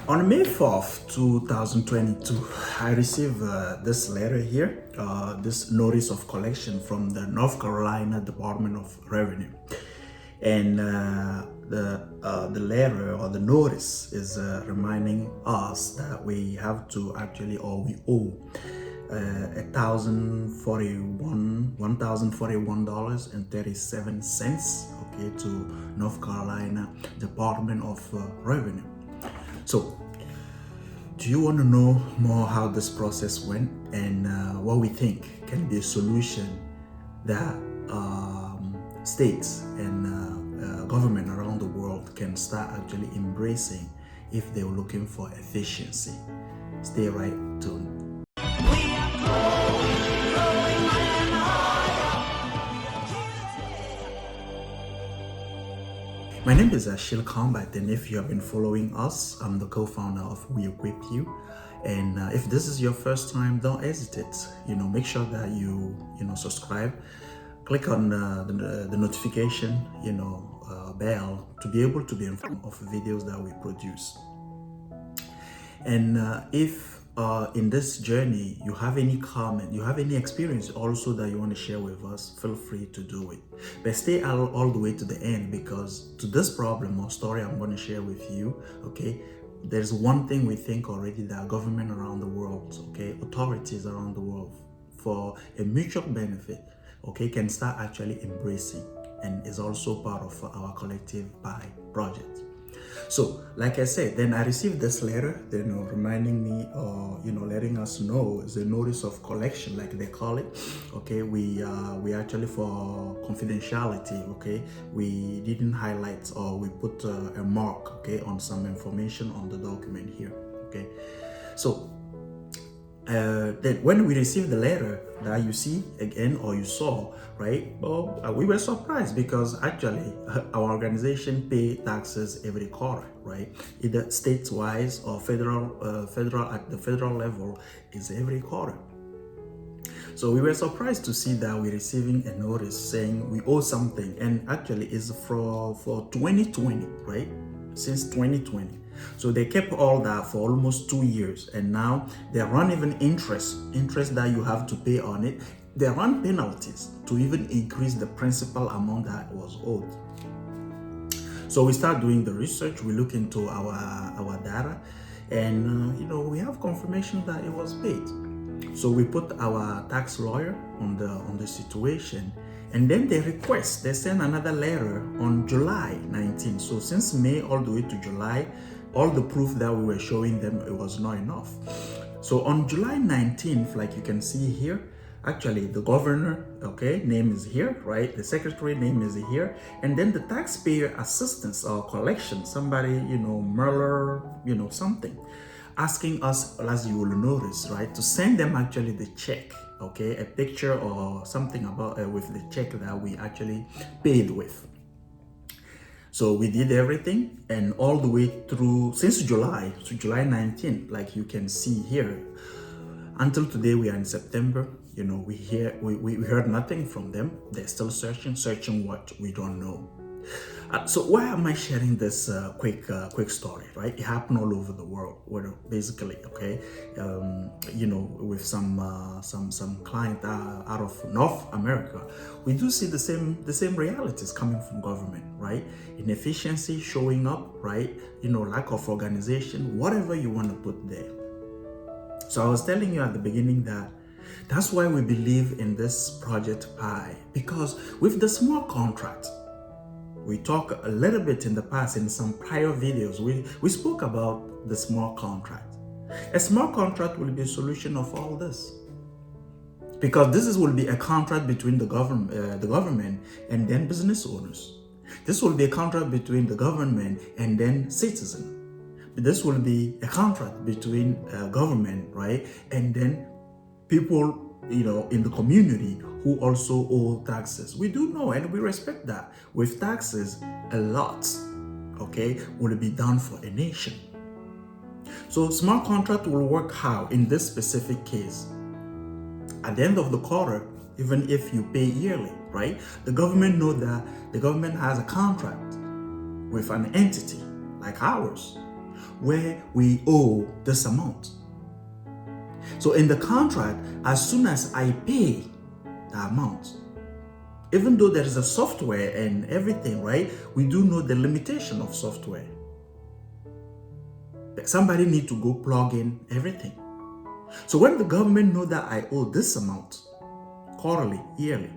On May 4th, 2022, I received this letter here, this notice of collection from the North Carolina Department of Revenue. And the letter or the notice is reminding us that we have to actually, or we owe $1,041.37, okay, to North Carolina Department of Revenue. So, do you want to know more how this process went and what we think can be a solution that states and government around the world can start actually embracing if they're looking for efficiency? Stay right tuned. My name is Ashil Combat, and if you have been following us, I'm the co-founder of We Equip You. And if this is your first time, don't hesitate. Make sure that you subscribe. Click on the notification, bell to be able to be informed of videos that we produce. And if in this journey you have any comment, you have any experience also that you want to share with us, feel free to do it. But stay all the way to the end, because to this problem or story I'm going to share with you, okay, there's one thing we think already that government around the world, okay, authorities around the world, for a mutual benefit, okay, can start actually embracing, and is also part of our collective buy project. So, like I said, then I received this letter, reminding me, or letting us know, it's a notice of collection, like they call it. Okay, we actually, for confidentiality, okay, we didn't highlight, or we put a mark, okay, on some information on the document here. Okay, so then when we received the letter that you see again, or you saw, right, well, we were surprised, because actually our organization pay taxes every quarter, right? Either state-wise or federal at the federal level is every quarter. So we were surprised to see that we're receiving a notice saying we owe something, and actually is for 2020, right? Since 2020. So they kept all that for almost 2 years, and now they run even interest that you have to pay on it. They run penalties to even increase the principal amount that was owed. So we start doing the research, we look into our data, and we have confirmation that it was paid. So we put our tax lawyer on the situation, and then they send another letter on July 19th. So since May all the way to July, all the proof that we were showing them, it was not enough. So on July 19th, like you can see here, actually the governor, okay, name is here, right? The secretary name is here, and then the taxpayer assistance or collection, somebody, Merler, something, asking us, as you will notice, right, to send them actually the check, okay, a picture or something about with the check that we actually paid with. So we did everything, and all the way through since July to July 19th, like you can see here, until today we are in September. We heard nothing from them. They're still searching what we don't know. So why am I sharing this quick story, right? It happened all over the world, basically, okay, with some client out of North America. We do see the same realities coming from government, right? Inefficiency showing up, right? Lack of organization, whatever you want to put there. So I was telling you at the beginning that's why we believe in this Project Pi, because with the small contract, we talked a little bit in the past in some prior videos. We spoke about the small contract. A small contract will be a solution of all this, because this will be a contract between the government and then business owners. This will be a contract between the government and then citizen. This will be a contract between government, right, and then people, in the community who also owe taxes. We do know and we respect that. With taxes, a lot, okay, will be done for a nation. So smart contract will work how in this specific case? At the end of the quarter, even if you pay yearly, right? The government knows that the government has a contract with an entity like ours, where we owe this amount. So in the contract, as soon as I pay the amount, even though there is a software and everything, right? We do know the limitation of software. Somebody need to go plug in everything. So when the government know that I owe this amount, quarterly, yearly,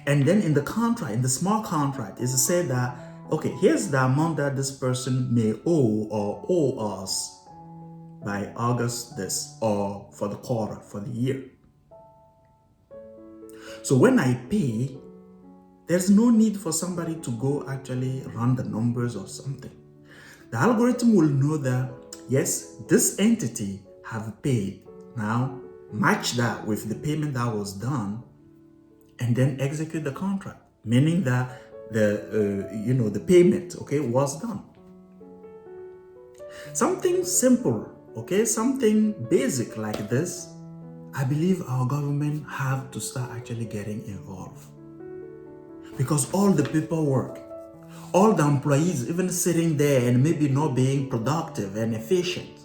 and then in the contract, in the smart contract, is to say that, okay, here's the amount that this person may owe us by August this, or for the quarter, for the year. So when I pay, there's no need for somebody to go actually run the numbers or something. The algorithm will know that, yes, this entity have paid. Now, match that with the payment that was done, and then execute the contract, meaning that the payment, okay, was done. Something simple, okay, something basic like this, I believe our government have to start actually getting involved. Because all the paperwork, all the employees even sitting there and maybe not being productive and efficient,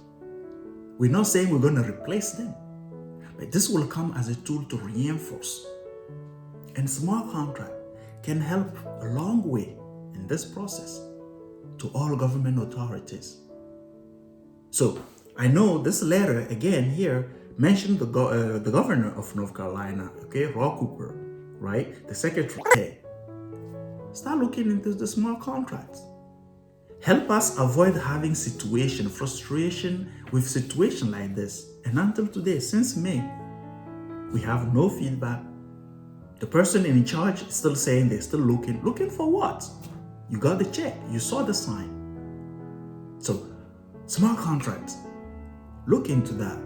we're not saying we're going to replace them, but this will come as a tool to reinforce. And smart contract can help a long way in this process to all government authorities. So I know this letter again here mentioned the governor of North Carolina, okay, Roy Cooper, right? The secretary. Hey, start looking into the smart contracts. Help us avoid having frustration with situation like this. And until today, since May, we have no feedback. The person in charge is still saying they're still looking. Looking for what? You got the check. You saw the sign. So, smart contracts, look into that.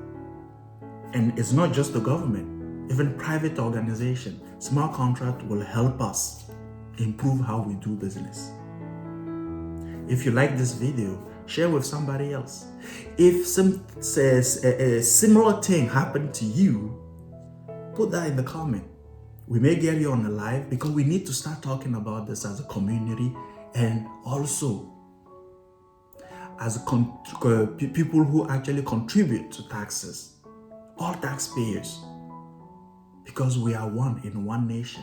And it's not just the government, even private organization. Smart contract will help us improve how we do business. If you like this video, share with somebody else. If a similar thing happened to you, put that in the comment. We may get you on the live because we need to start talking about this as a community and also as people who actually contribute to taxes, all taxpayers, because we are one in one nation.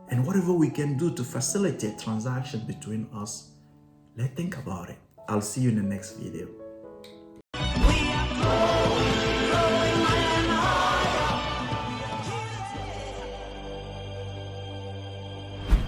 And whatever we can do to facilitate transactions between us, let's think about it. I'll see you in the next video.